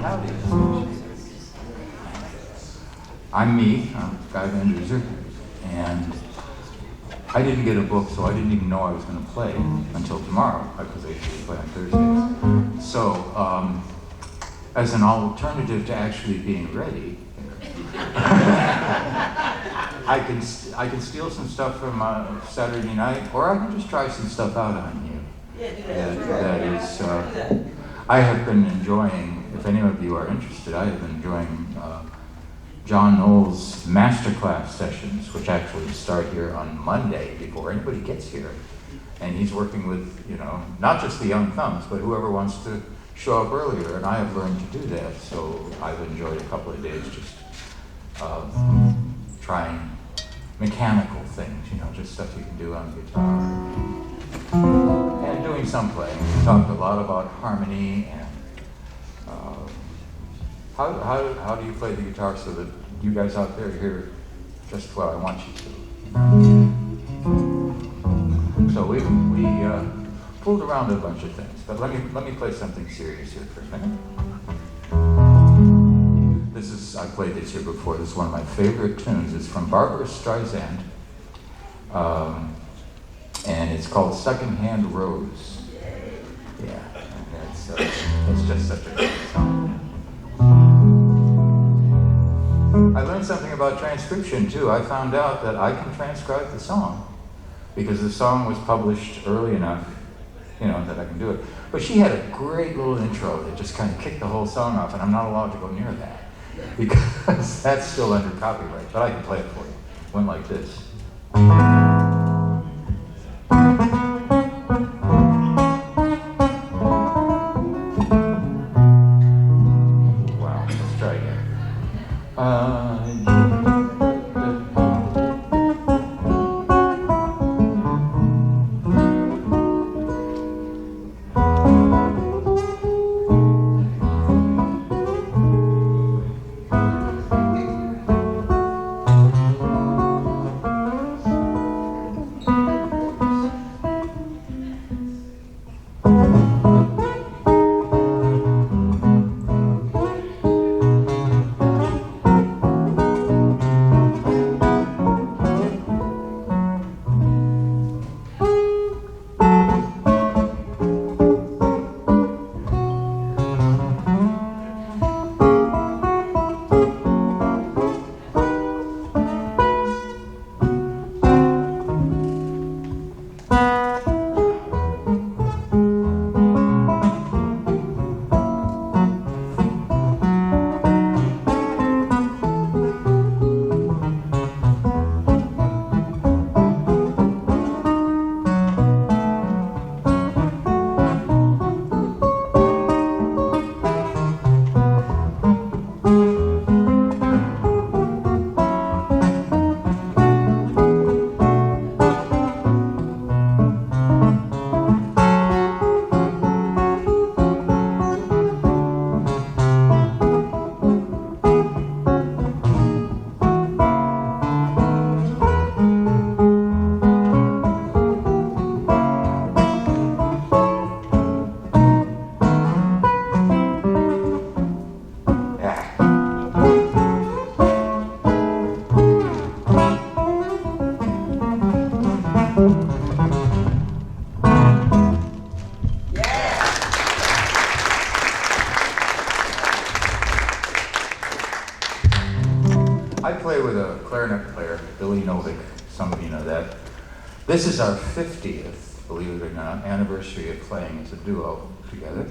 howdy. I'm me, I'm Guy Van Duser, and I didn't get a book, so I didn't even know I was going to play until tomorrow, because I usually play on Thursdays. So, as an alternative to actually being ready, I can steal some stuff from Saturday night, or I can just try some stuff out on you. That is, I have been enjoying, if any of you are interested, I have been enjoying John Knoll's masterclass sessions, which actually start here on Monday before anybody gets here. And he's working with, not just the young thumbs, but whoever wants to show up earlier, and I have learned to do that, so I've enjoyed a couple of days just trying mechanical things, just stuff you can do on the guitar. And doing some playing. We talked a lot about harmony and how do you play the guitar so that you guys out there hear just what I want you to? So we fooled around a bunch of things, but let me play something serious here for a minute. I played this here before. This is one of my favorite tunes. It's from Barbra Streisand, and it's called Secondhand Rose. Yeah, it's just such a great song. I learned something about transcription too. I found out that I can transcribe the song because the song was published early enough, that I can do it. But she had a great little intro that just kind of kicked the whole song off, and I'm not allowed to go near that because that's still under copyright. But I can play it for you. It went like this. Wow, let's try again. This is our 50th, believe it or not, anniversary of playing as a duo together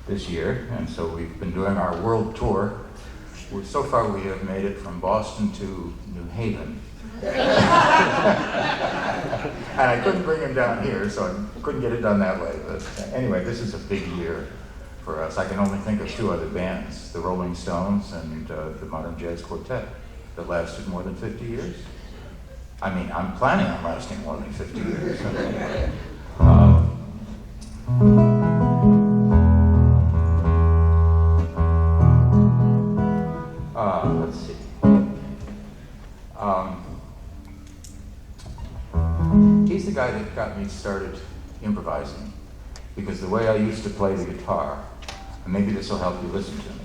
this year, and so we've been doing our world tour. So far we have made it from Boston to New Haven. And I couldn't bring him down here, so I couldn't get it done that way. But anyway, this is a big year for us. I can only think of two other bands, the Rolling Stones and the Modern Jazz Quartet, that lasted more than 50 years. I mean, I'm planning on lasting more than 50 years. Let's see. He's the guy that got me started improvising, because the way I used to play the guitar, and maybe this will help you listen to me.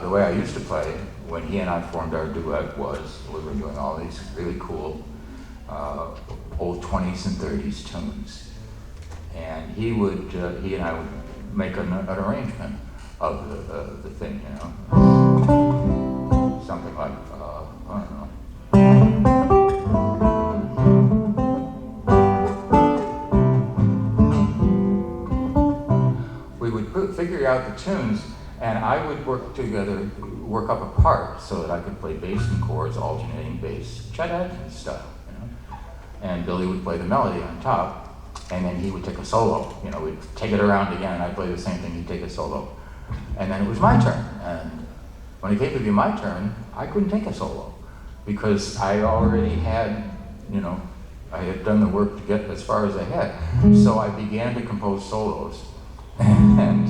The way I used to play, when he and I formed our duet, was we were doing all these really cool old 20s and 30s tunes. And he and I would make an arrangement of the thing, you know. Something like, I don't know. We would figure out the tunes, and I would work up a part so that I could play bass and chords, alternating bass, Chet Atkins style, you know. And Billy would play the melody on top, and then he would take a solo. You know, we'd take it around again, and I'd play the same thing, he'd take a solo. And then it was my turn, and when it came to be my turn, I couldn't take a solo, because I already had, you know, I had done the work to get as far as I had. So I began to compose solos, and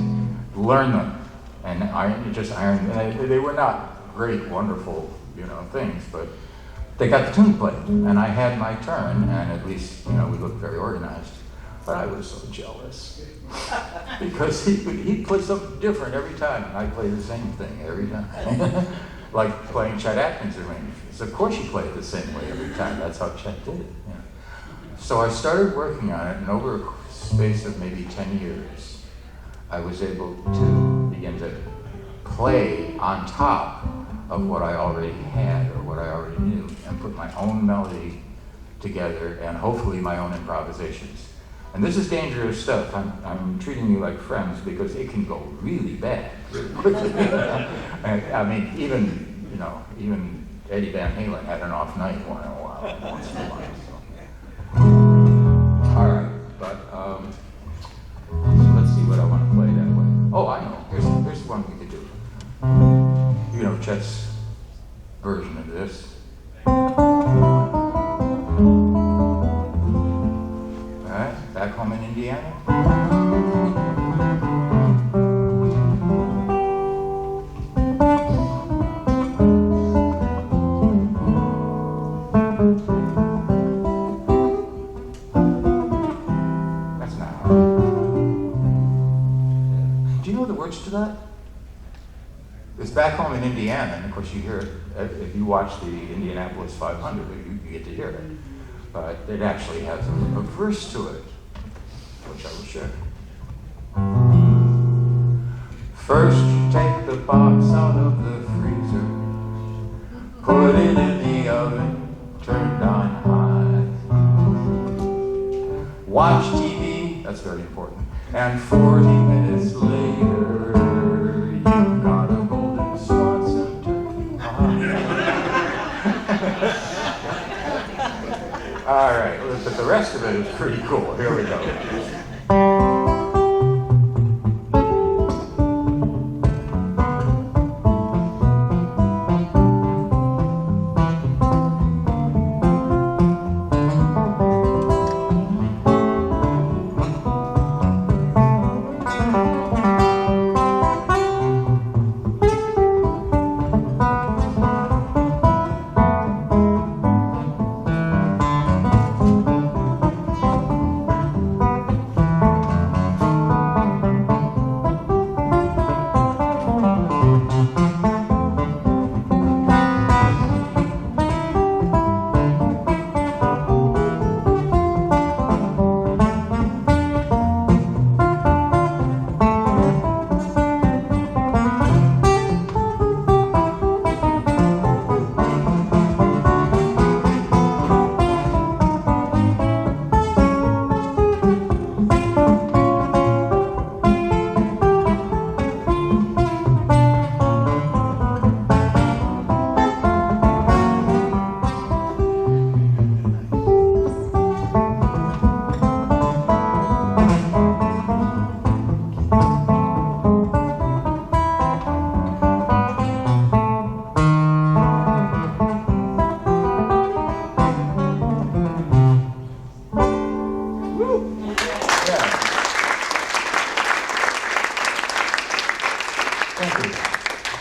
learn them. And they were not great, wonderful, you know, things, but they got the tune played, and I had my turn, and at least, you know, we looked very organized. But I was so jealous, because he'd play something different every time, and I'd play the same thing every time. Like playing Chet Atkins arrangements. Of course you play it the same way every time, that's how Chet did it. You know. So I started working on it, and over a space of maybe 10 years, I was able to begin to play on top of what I already had or what I already knew, and put my own melody together and hopefully my own improvisations. And this is dangerous stuff. I'm treating you like friends, because it can go really bad really quickly. I mean, even Eddie Van Halen had an off night once in a while. So. All right, but let's see what I want to play that way. Oh, I know. Here's one we could do. You know Chet's version of this. All right, back home in Indiana. That's not hard. Do you know the words to that? It's back home in Indiana, and of course you hear it if you watch the Indianapolis 500, you get to hear it. But it actually has a verse to it, which I will share. First you take the box out of the freezer, put it in the oven, turned on high. Watch TV, that's very important, and 40 minutes later, you've got a golden Swanson turkey pie. All right, but the rest of it is pretty cool. Here we go.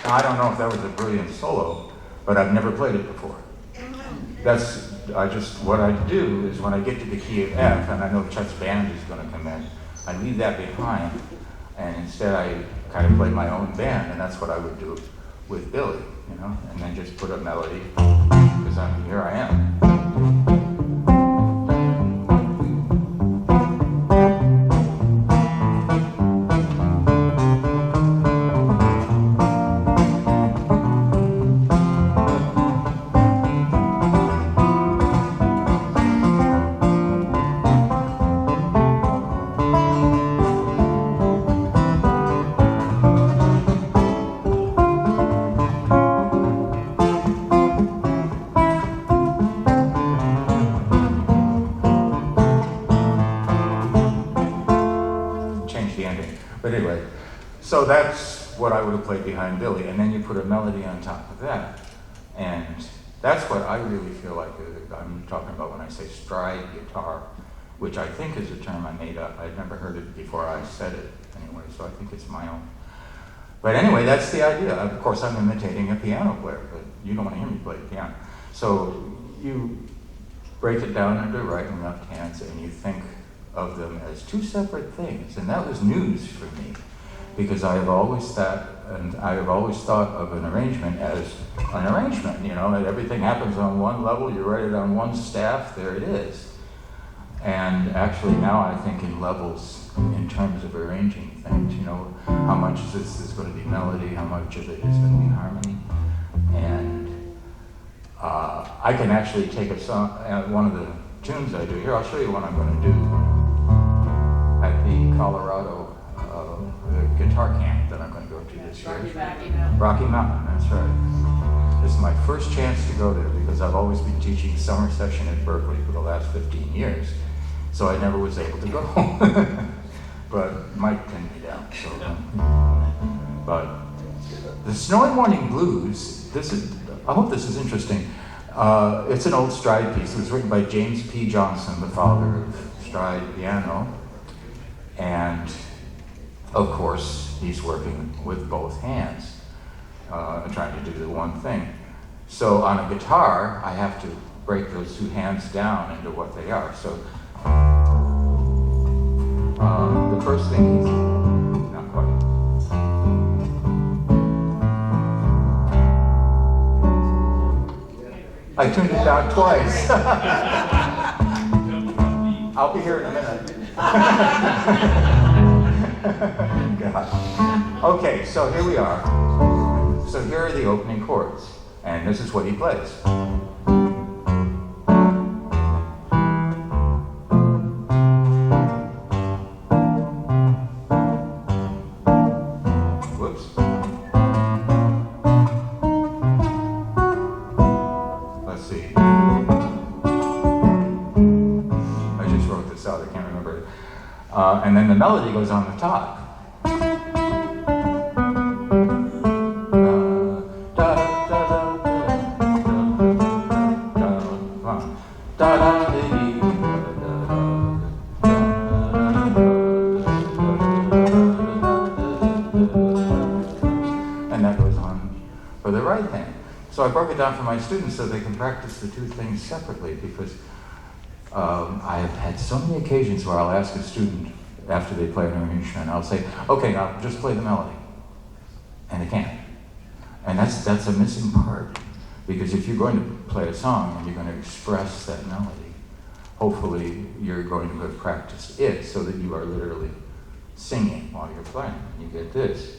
Now, I don't know if that was a brilliant solo, but I've never played it before. What I do is when I get to the key of F, and I know Chet's band is going to come in, I leave that behind, and instead I kind of play my own band, and that's what I would do with Billy, you know, and then just put a melody, because here I am. But anyway, so that's what I would have played behind Billy, and then you put a melody on top of that. And that's what I really feel like I'm talking about when I say stride guitar, which I think is a term I made up. I'd never heard it before I said it anyway, so I think it's my own. But anyway, that's the idea. Of course, I'm imitating a piano player, but you don't want to hear me play the piano. So you break it down into right and left hands, and you think of them as two separate things, and that was news for me, because I have always thought of an arrangement as an arrangement. You know, everything happens on one level. You write it on one staff. There it is. And actually, now I think in levels in terms of arranging things. You know, how much of this is going to be melody, how much of it is going to be harmony, and I can actually take a song. One of the tunes I do here. I'll show you what I'm going to do at the Colorado guitar camp that I'm going to go to this year. Rocky Mountain, that's right. This is my first chance to go there because I've always been teaching summer session at Berkeley for the last 15 years. So I never was able to go. But Mike pinned me down. So, but the Snowy Morning Blues, I hope this is interesting. It's an old stride piece. It was written by James P. Johnson, the father of stride piano. And, of course, he's working with both hands, trying to do the one thing. So on a guitar, I have to break those two hands down into what they are. So the first thing is not quite. I tuned it down twice. I'll be here in a minute. God. Okay, so here we are. So here are the opening chords, and this is what he plays. Whoops. Let's see. I just wrote this out, I can't remember it. And then the melody goes on the top. And that goes on for the right hand. So I broke it down for my students so they can practice the two things separately, because I have had so many occasions where I'll ask a student after they play an arrangement, I'll say, okay, now just play the melody. And they can't. And that's a missing part. Because if you're going to play a song and you're going to express that melody, hopefully you're going to have practiced it so that you are literally singing while you're playing. You get this.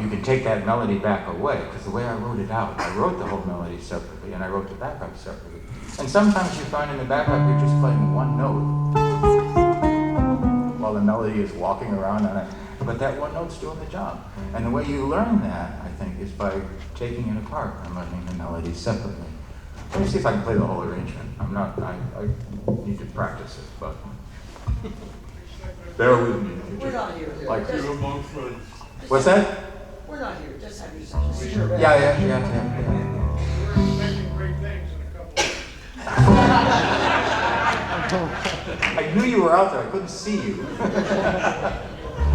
You can take that melody back away, because the way I wrote it out, I wrote the whole melody separately, and I wrote the backup separately. And sometimes you find in the backup you're just playing one note while the melody is walking around on it, but that one note's doing the job. And the way you learn that, I think, is by taking it apart and learning the melody separately. Let me see if I can play the whole arrangement. I need to practice it, but bear with me. We're not here. Like, Just, what's that? we're not here. Just have your session. Yeah. We're expecting great things in a couple of I knew you were out there. I couldn't see you.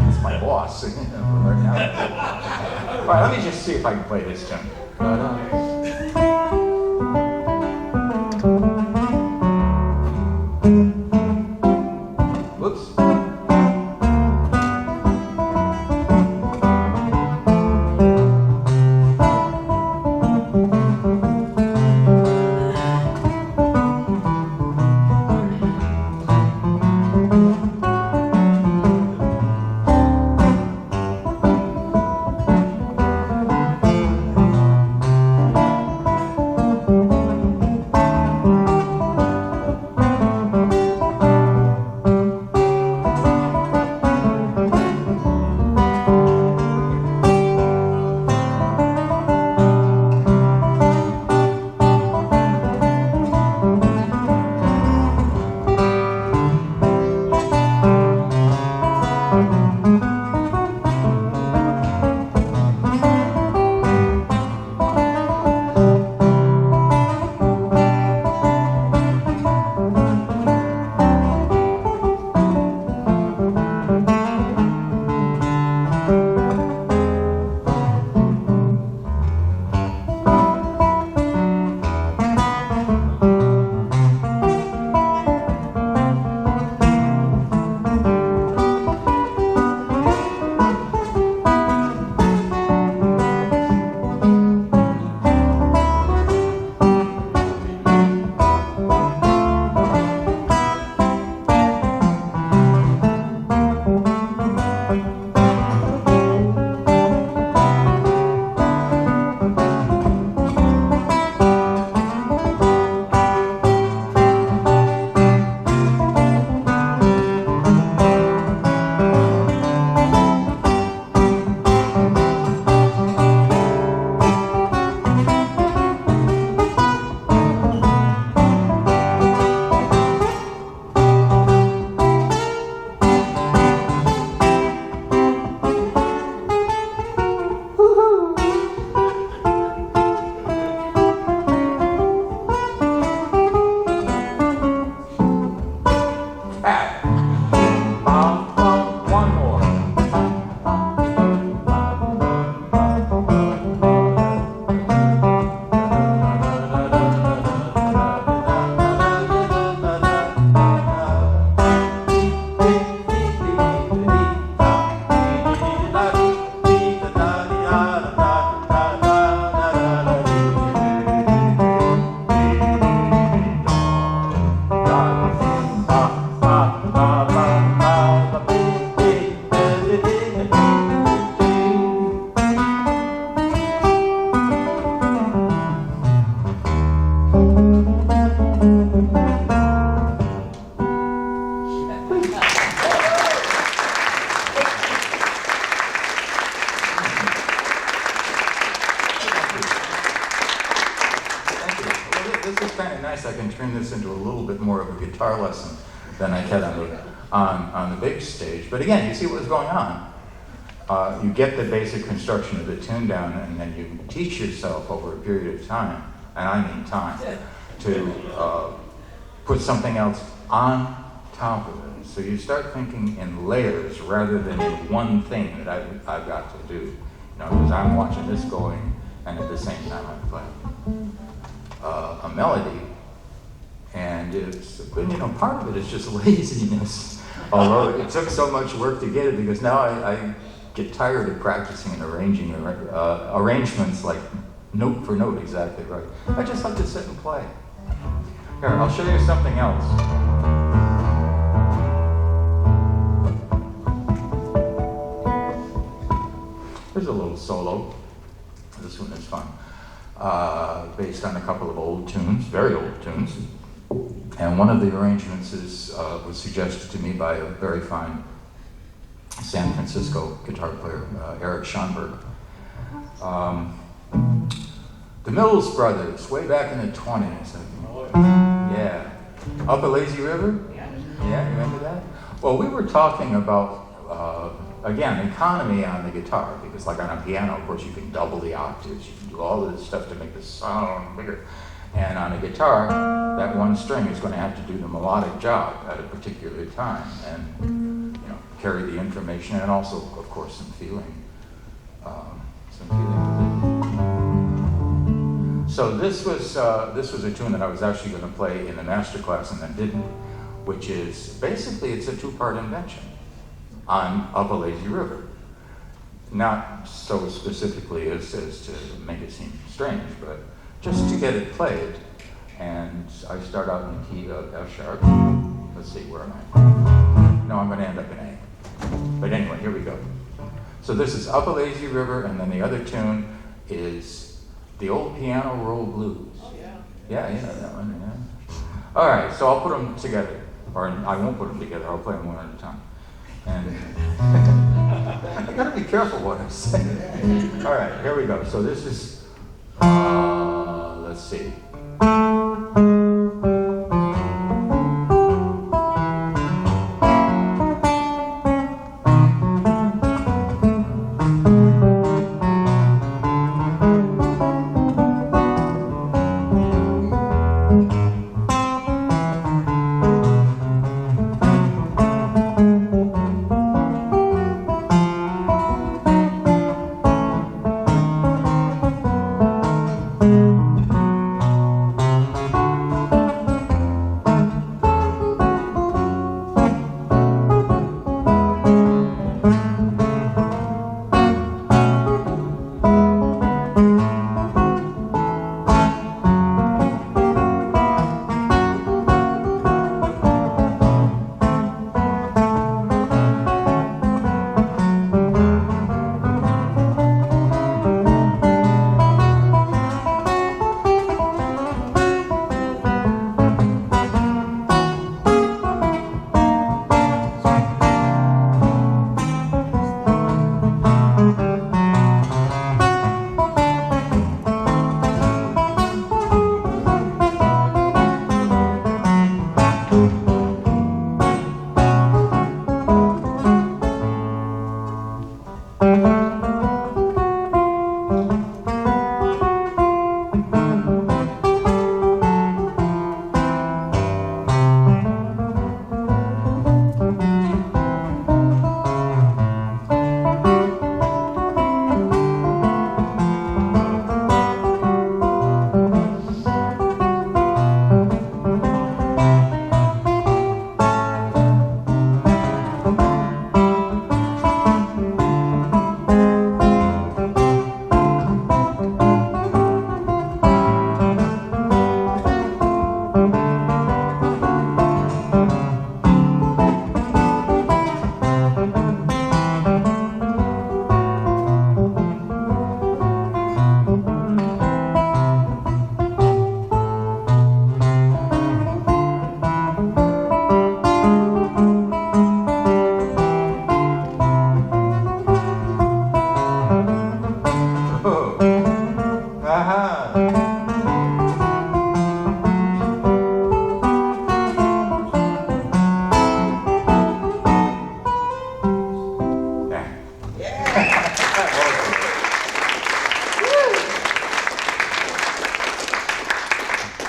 It's my boss right now. All right, let me just see if I can play this tune. Whoops. One more. This is kind of nice. I can turn this into a little bit more of a guitar lesson than I had on the big stage. But again, you see what's going on. You get the basic construction of the tune down, and then you teach yourself over a period of time, and I mean time, to put something else on top of it. So you start thinking in layers rather than in one thing that I've got to do. Because I'm watching this going, and at the same time I'm playing a melody, and it's, part of it is just laziness. Although it took so much work to get it, because now I get tired of practicing and arranging arrangements like note for note exactly right. I just like to sit and play. Here, I'll show you something else. Here's a little solo. This one is fun. Based on a couple of old tunes, very old tunes. And one of the arrangements was suggested to me by a very fine San Francisco guitar player, Eric Schonberg. The Mills Brothers, way back in the 20s. Yeah. Up a Lazy River? Yeah, you remember that? Well, we were talking about, again, economy on the guitar, because like on a piano, of course, you can double the octaves, you can do all of this stuff to make the sound bigger. And on a guitar, that one string is going to have to do the melodic job at a particular time and, you know, carry the information and also, of course, some feeling. So this was a tune that I was actually going to play in the master class and then didn't, which is basically it's a two-part invention on Up a Lazy River. Not so specifically as to make it seem strange, but just to get it played. And I start out in the key of F sharp. Let's see, where am I? No, I'm going to end up in A. But anyway, here we go. So this is Up a Lazy River, and then the other tune is the Old Piano Roll Blues. Oh, yeah. Yeah, you know that one, yeah. All right, so I'll put them together. Or I won't put them together, I'll play them one at a time. And I gotta be careful what I say. All right, here we go. So this is, let's see.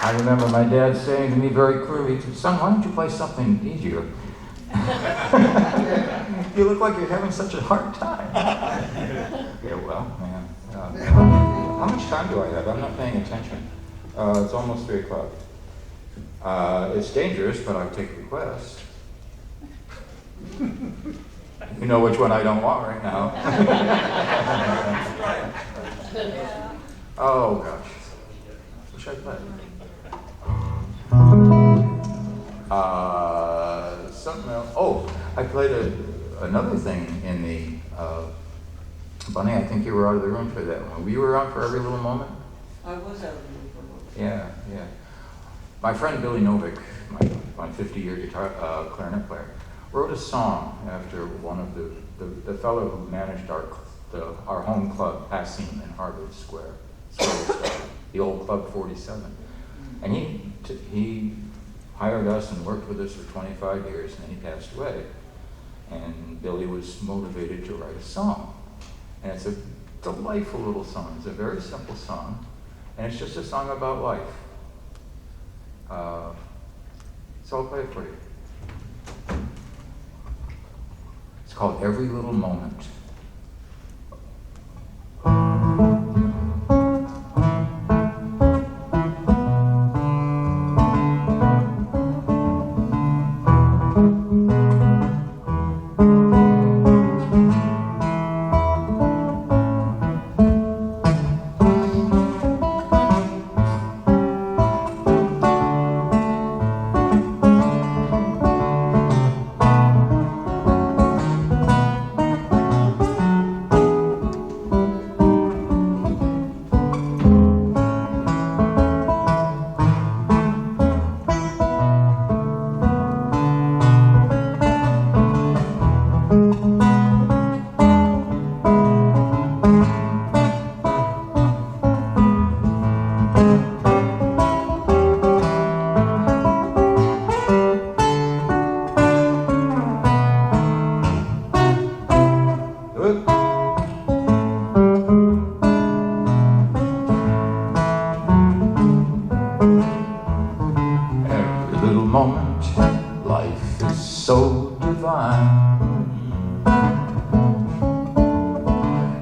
I remember my dad saying to me very clearly, he said, "Son, why don't you play something easier? You look like you're having such a hard time." Yeah, well, man. How much time do I have? I'm not paying attention. It's almost 3 o'clock. It's dangerous, but I'll take requests. You know which one I don't want right now. Oh, gosh. What should I play? Something else. Oh, I played another thing in the Bunny, I think you were out of the room for that one. You were on for Every Little Moment? I was out of the room for a moment. Yeah, yeah. My friend Billy Novick, my 50-year guitar clarinet player, wrote a song after one of the fellow who managed our home club, Passim in Harvard Square. the old Club 47. And he hired us and worked with us for 25 years, and then he passed away. And Billy was motivated to write a song. And it's a delightful little song. It's a very simple song, and it's just a song about life. So I'll play it for you. It's called Every Little Moment.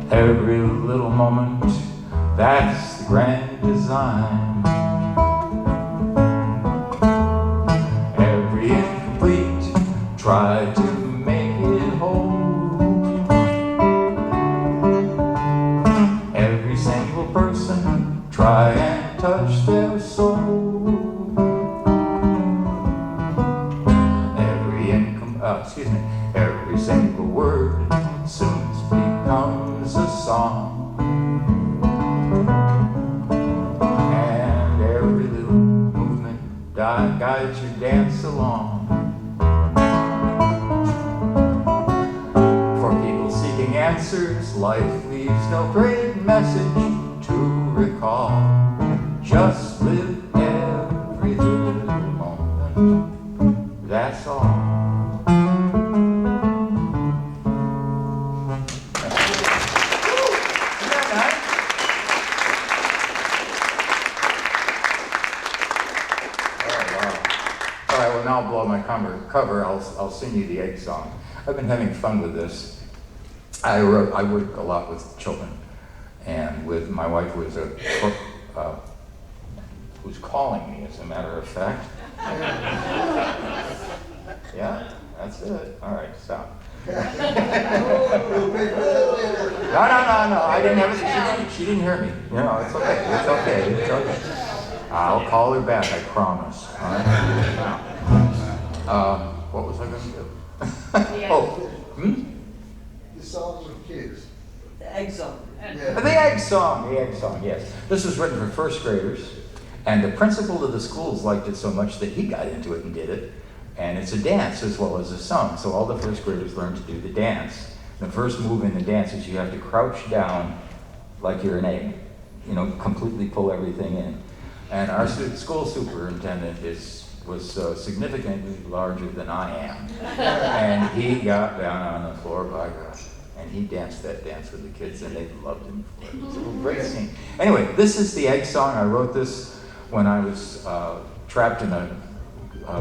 Every little moment, that's the grand design. Every incomplete, try to make it whole. Every single person, try and touch their soul. Every single word soon becomes a song, and every little movement guides your dance along. For people seeking answers, life leaves no great message to recall. Just live every little moment, that's all. Now I'll blow my cover. I'll sing you the egg song. I've been having fun with this. I work a lot with children, and with my wife who's calling me, as a matter of fact. Yeah, that's it. All right, stop. No. I didn't have it. She didn't hear me. No, it's okay. It's okay. I'll call her back. I promise. All right. Now. What was I going to do? The song for kids. The egg song. Yeah. The egg song, yes. This was written for first graders, and the principal of the schools liked it so much that he got into it and did it. And it's a dance as well as a song, so all the first graders learn to do the dance. The first move in the dance is you have to crouch down like you're an egg, completely pull everything in. And our school superintendent was significantly larger than I am. And he got down on the floor, by God, and he danced that dance with the kids, and they loved him. It was a great scene. Anyway, this is the egg song. I wrote this when I was trapped in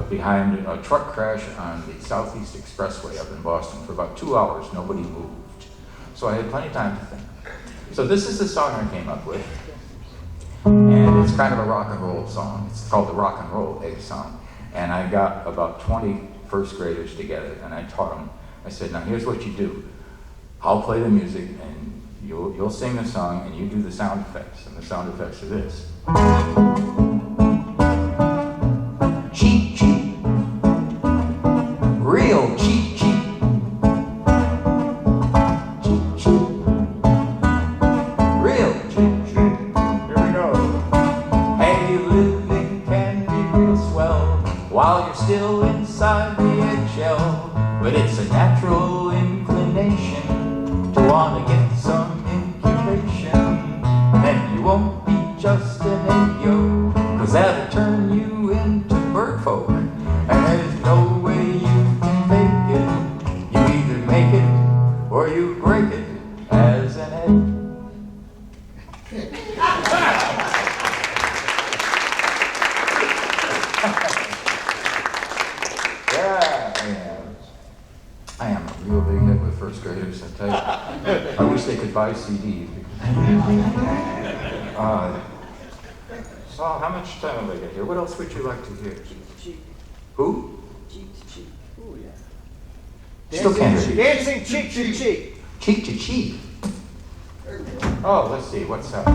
behind a truck crash on the Southeast Expressway up in Boston for about 2 hours. Nobody moved. So I had plenty of time to think. So this is the song I came up with. And it's kind of a rock and roll song. It's called the Rock and Roll Egg Song. And I got about 20 first graders together, and I taught them. I said, now here's what you do. I'll play the music, and you'll sing the song, and you do the sound effects. And the sound effects are this. Cheep, cheep. Real cheep, cheep. Cheep, cheep. Real cheep, cheep. While you're still inside the eggshell, but it's a natural inclination to want to get some incubation. Then you won't be just an first graders, I tell you. I wish they could buy CDs. So how much time have I got here? What else would you like to hear? Cheek to cheek. Who? Cheek to cheek. Oh, yeah. Still can't hear you. Dancing cheek to cheek. Cheek to cheek. There we go. Oh, let's see, what's up?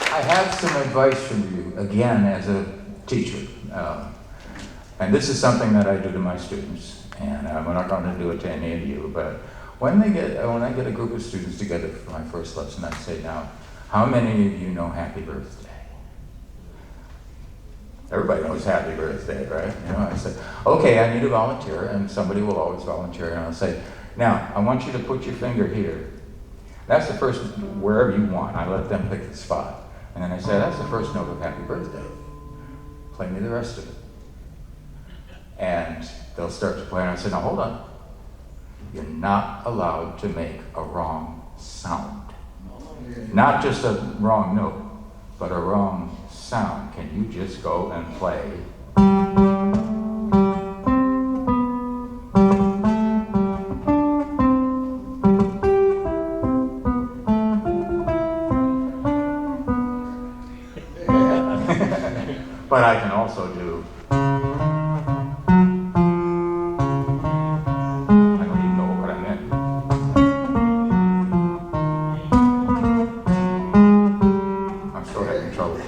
I have some advice from you, again, as a teacher. And this is something that I do to my students, and I'm not going to do it to any of you, but when I get a group of students together for my first lesson, I say, now, how many of you know Happy Birthday? Everybody knows Happy Birthday, right? You know, I say, okay, I need a volunteer, and somebody will always volunteer, and I'll say, now, I want you to put your finger here. That's the first, wherever you want. I let them pick the spot. And then I say, that's the first note of Happy Birthday. Play me the rest of it. And they'll start to play, and I say, now hold on. You're not allowed to make a wrong sound. Not just a wrong note, but a wrong sound. Can you just go and play? But I can also do. I don't even know what I meant. I'm still having trouble.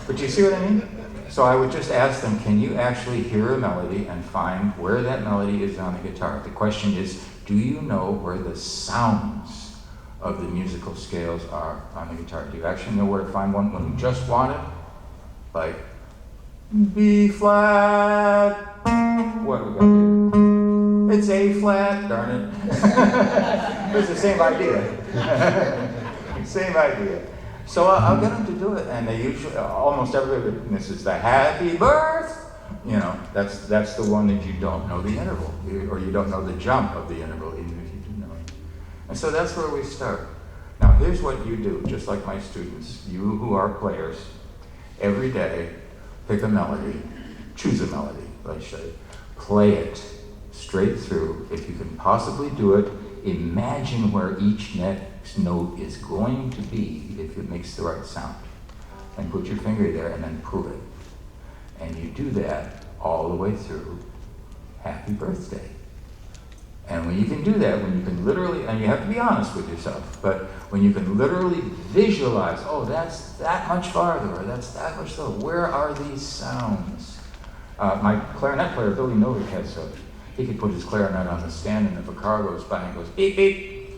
But you see what I mean? So I would just ask them, can you actually hear a melody and find where that melody is on the guitar? The question is, do you know where the sounds of the musical scales are on the guitar? Do you actually know where to find one when you just want it? Like B flat. What do we got here? It's A flat, darn it. It's the same idea. Same idea. So I'll get them to do it, and they usually, almost everybody, this is the happy birth. You know, that's the one that you don't know the interval, or you don't know the jump of the interval, even if you do know it. And so that's where we start. Now here's what you do, just like my students, you who are players. Every day, pick a melody, choose a melody, let's say, play it straight through. If you can possibly do it, imagine where each next note is going to be if it makes the right sound. And put your finger there and then prove it. And you do that all the way through Happy Birthday. And when you can do that, when you can literally, and you have to be honest with yourself, but when you can literally visualize, oh, that's that much farther, or that's that much slower, where are these sounds? My clarinet player, Billy Novick, has he could put his clarinet on the stand, and if a car goes by and goes beep, beep,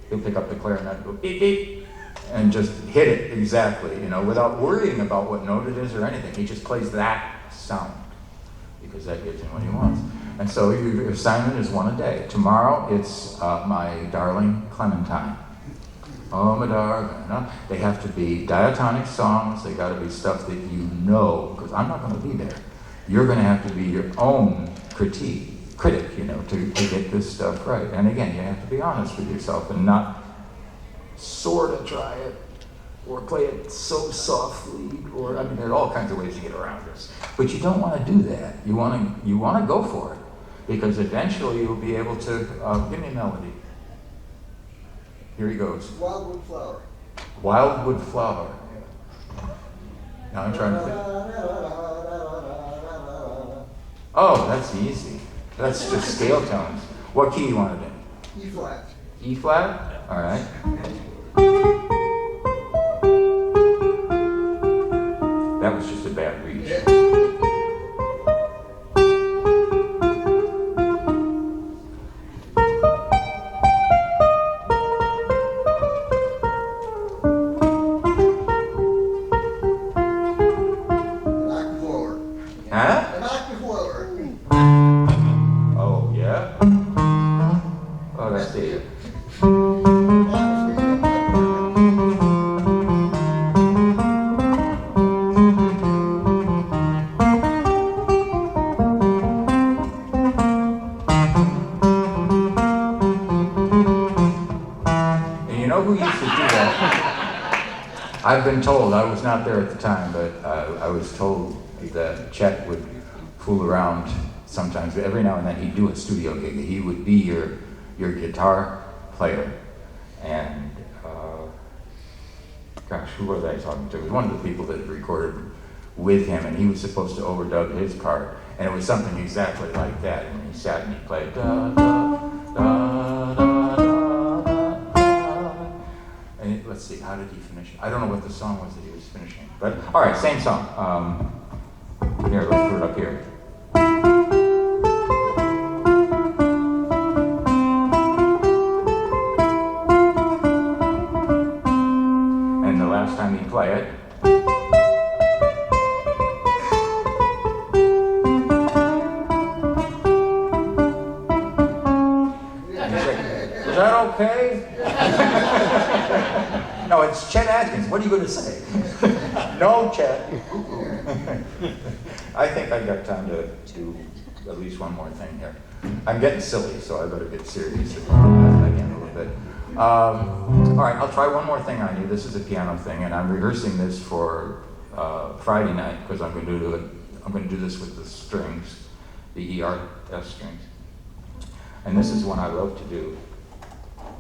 he'll pick up the clarinet and go beep, beep. and just hit it exactly, without worrying about what note it is or anything. He just plays that sound because that gives him what he wants. And so your assignment is one a day. Tomorrow it's My Darling Clementine. Oh, my darling. They have to be diatonic songs. They got to be stuff that because I'm not going to be there. You're going to have to be your own critic, to get this stuff right. And again, you have to be honest with yourself and not sort of try it or play it so softly, there are all kinds of ways to get around this. But you don't want to do that. You want to go for it, because eventually you'll be able to give me a melody. Here he goes. Wildwood Flower. Wildwood Flower. Now I'm trying to think. Oh, that's easy. That's just scale tones. What key you want it in? E flat. E flat? All right. That was just a bad reach. I've been told, I was not there at the time, but I was told that Chet would fool around sometimes. Every now and then he'd do a studio gig. He would be your guitar player. And, who was I talking to? It was one of the people that had recorded with him, and he was supposed to overdub his part. And it was something exactly like that. And he sat and he played da, da, da, da, da. Let's see, how did he finish it? I don't know what the song was that he was finishing. But, all right, same song. Here, let's put it up here. And the last time he'd play it. And he's like, is that okay? No, it's Chet Atkins. What are you going to say? No, Chet. I think I've got time to do at least one more thing here. I'm getting silly, so I better get serious again a little bit. All right, I'll try one more thing on you. This is a piano thing, and I'm rehearsing this for Friday night because I'm going to do this with the strings, the ERS strings. And this is one I love to do.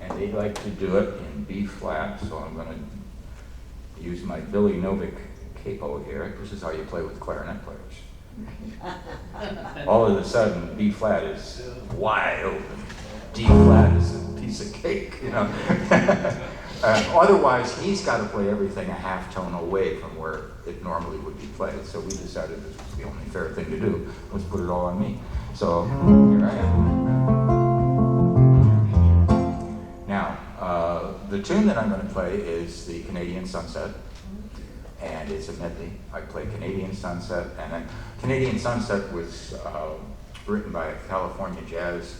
And they like to do it in B flat, so I'm going to use my Billy Novick capo here. This is how you play with clarinet players. All of a sudden, B flat is wide open. D flat is a piece of cake, Otherwise, he's got to play everything a half tone away from where it normally would be played. So we decided this was the only fair thing to do. Let's put it all on me. So here I am. Now, the tune that I'm going to play is the Canadian Sunset, and it's a medley. I play Canadian Sunset, and then Canadian Sunset was written by a California jazz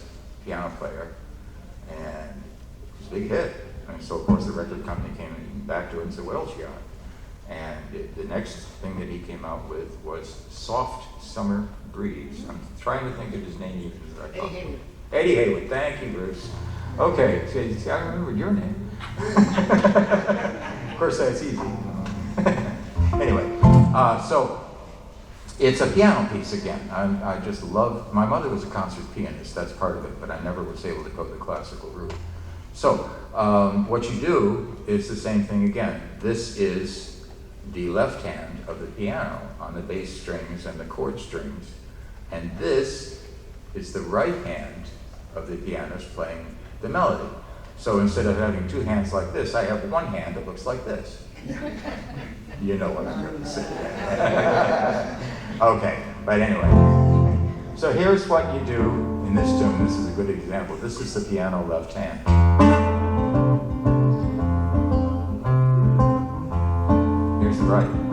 piano player, and it was a big hit. And so, of course, the record company came back to it and said, what else you got? And the next thing that he came out with was Soft Summer Breeze. I'm trying to think of his name. Eddie Haywood. Eddie Haywood, thank you, Bruce. Okay, see, I remembered your name. Of course, that's easy. Anyway, so it's a piano piece again. I just love, my mother was a concert pianist, that's part of it, but I never was able to go the classical route. So, what you do is the same thing again. This is the left hand of the piano on the bass strings and the chord strings, and this is the right hand of the pianist playing the melody. So instead of having two hands like this, I have one hand that looks like this. You know what I'm going to say. Okay, but anyway. So here's what you do in this tune. This is a good example. This is the piano left hand. right.